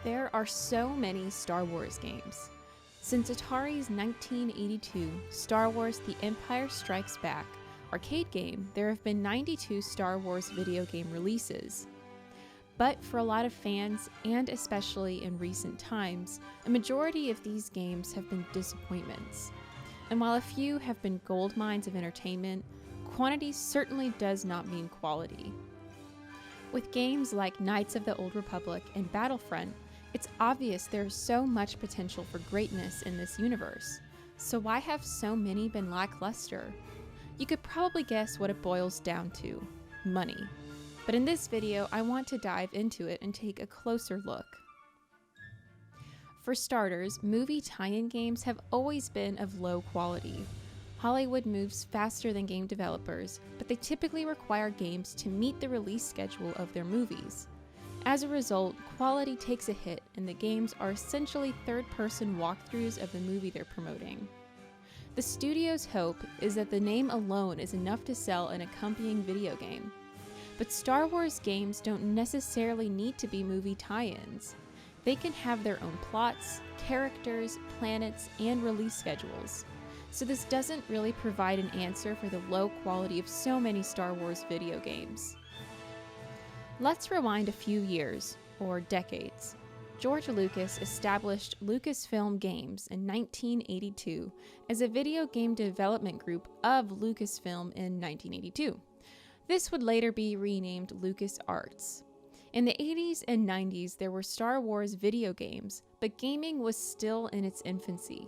There are so many Star Wars games. Since Atari's 1982 Star Wars The Empire Strikes Back arcade game, there have been 92 Star Wars video game releases. But for a lot of fans, and especially in recent times, a majority of these games have been disappointments. And while a few have been gold mines of entertainment, quantity certainly does not mean quality. With games like Knights of the Old Republic and Battlefront, it's obvious there's so much potential for greatness in this universe. So why have so many been lackluster? You could probably guess what it boils down to: money. But in this video, I want to dive into it and take a closer look. For starters, movie tie-in games have always been of low quality. Hollywood moves faster than game developers, but they typically require games to meet the release schedule of their movies. As a result, quality takes a hit, and the games are essentially third-person walkthroughs of the movie they're promoting. The studio's hope is that the name alone is enough to sell an accompanying video game. But Star Wars games don't necessarily need to be movie tie-ins. They can have their own plots, characters, planets, and release schedules. So this doesn't really provide an answer for the low quality of so many Star Wars video games. Let's rewind a few years, or decades. George Lucas established Lucasfilm Games in 1982 as a video game development group of Lucasfilm in 1982. This would later be renamed LucasArts. In the 80s and 90s, there were Star Wars video games, but gaming was still in its infancy.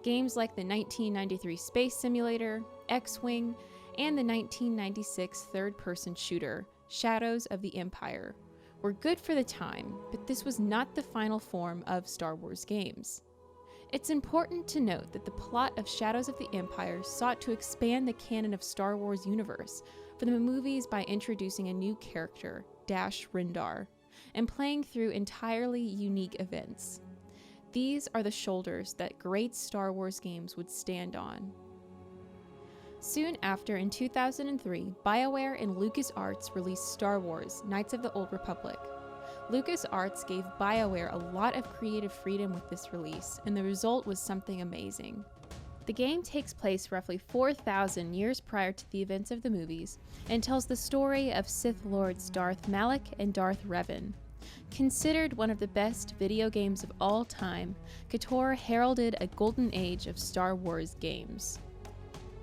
Games like the 1993 Space Simulator, X-Wing, and the 1996 third-person shooter, Shadows of the Empire, were good for the time, but this was not the final form of Star Wars games. It's important to note that the plot of Shadows of the Empire sought to expand the canon of Star Wars universe for the movies by introducing a new character, Dash Rendar, and playing through entirely unique events. These are the shoulders that great Star Wars games would stand on. Soon after, in 2003, BioWare and LucasArts released Star Wars: Knights of the Old Republic. LucasArts gave BioWare a lot of creative freedom with this release, and the result was something amazing. The game takes place roughly 4,000 years prior to the events of the movies, and tells the story of Sith Lords Darth Malak and Darth Revan. Considered one of the best video games of all time, KOTOR heralded a golden age of Star Wars games.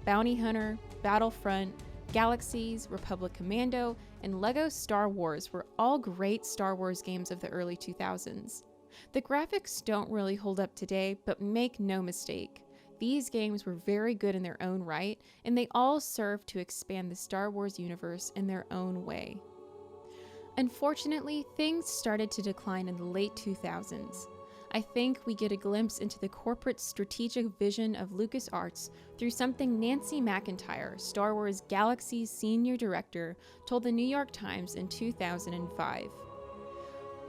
Bounty Hunter, Battlefront, Galaxies, Republic Commando, and LEGO Star Wars were all great Star Wars games of the early 2000s. The graphics don't really hold up today, but make no mistake, these games were very good in their own right, and they all serve to expand the Star Wars universe in their own way. Unfortunately, things started to decline in the late 2000s. I think we get a glimpse into the corporate strategic vision of LucasArts through something Nancy McIntyre, Star Wars Galaxy's senior director, told the New York Times in 2005.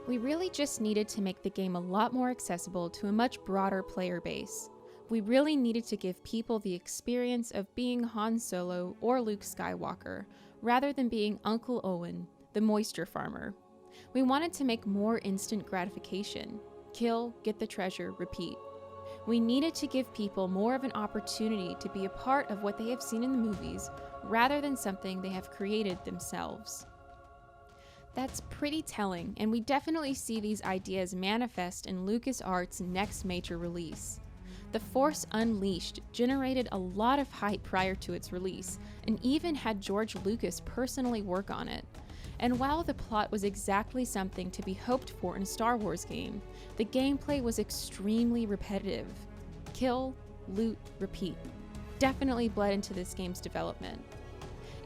We really just needed to make the game a lot more accessible to a much broader player base. We really needed to give people the experience of being Han Solo or Luke Skywalker, rather than being Uncle Owen, the moisture farmer. We wanted to make more instant gratification. Kill, get the treasure, repeat. We needed to give people more of an opportunity to be a part of what they have seen in the movies, rather than something they have created themselves. That's pretty telling, and we definitely see these ideas manifest in LucasArts' next major release. The Force Unleashed generated a lot of hype prior to its release, and even had George Lucas personally work on it. And while the plot was exactly something to be hoped for in a Star Wars game, the gameplay was extremely repetitive. Kill, loot, repeat. Definitely bled into this game's development.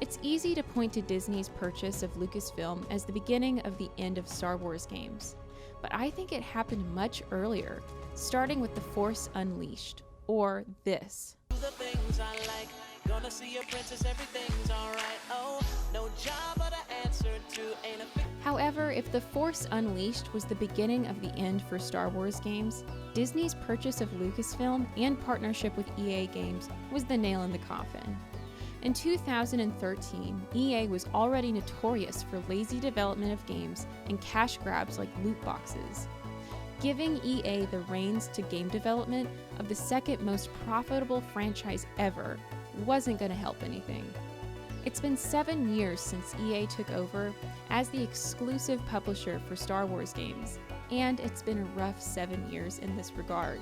It's easy to point to Disney's purchase of Lucasfilm as the beginning of the end of Star Wars games, but I think it happened much earlier, starting with The Force Unleashed, or this. The things I like. Gonna see a princess, everything's alright. Oh, no job but an answer to ain't a However, if The Force Unleashed was the beginning of the end for Star Wars games, Disney's purchase of Lucasfilm and partnership with EA Games was the nail in the coffin. In 2013, EA was already notorious for lazy development of games and cash grabs like loot boxes. giving EA the reins to game development of the second most profitable franchise ever wasn't going to help anything. It's been 7 years since EA took over as the exclusive publisher for Star Wars games, and it's been a rough 7 years in this regard.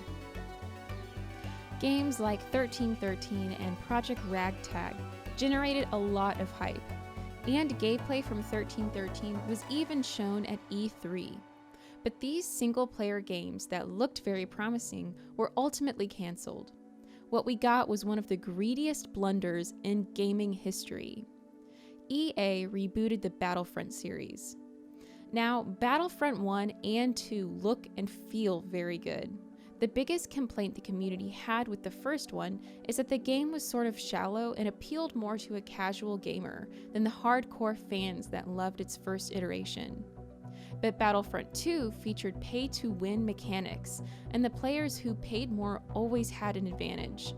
Games like 1313 and Project Ragtag generated a lot of hype, and gameplay from 1313 was even shown at E3. But these single-player games that looked very promising were ultimately cancelled. What we got was one of the greediest blunders in gaming history. EA rebooted the Battlefront series. Now, Battlefront 1 and 2 look and feel very good. The biggest complaint the community had with the first one is that the game was sort of shallow and appealed more to a casual gamer than the hardcore fans that loved its first iteration. But Battlefront 2 featured pay-to-win mechanics, and the players who paid more always had an advantage.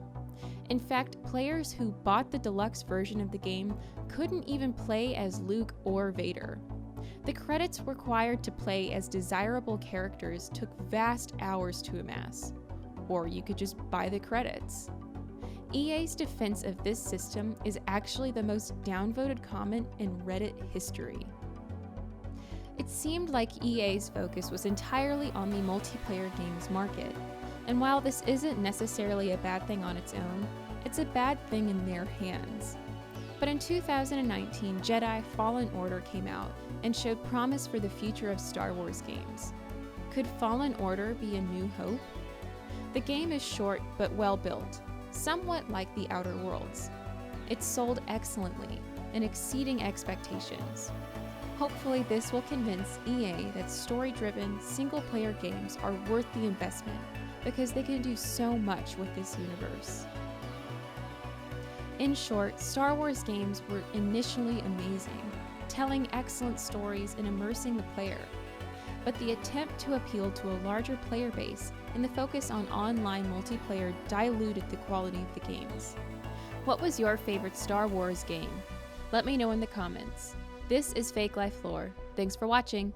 In fact, players who bought the deluxe version of the game couldn't even play as Luke or Vader. The credits required to play as desirable characters took vast hours to amass, or you could just buy the credits. EA's defense of this system is actually the most downvoted comment in Reddit history. It seemed like EA's focus was entirely on the multiplayer games market, and while this isn't necessarily a bad thing on its own, it's a bad thing in their hands. But in 2019, Jedi Fallen Order came out and showed promise for the future of Star Wars games. Could Fallen Order be a new hope? The game is short but well built, somewhat like The Outer Worlds. It's sold excellently and exceeding expectations. Hopefully this will convince EA that story-driven, single-player games are worth the investment because they can do so much with this universe. In short, Star Wars games were initially amazing, telling excellent stories and immersing the player. But the attempt to appeal to a larger player base and the focus on online multiplayer diluted the quality of the games. What was your favorite Star Wars game? Let me know in the comments. This is Fake Life Lore. Thanks for watching.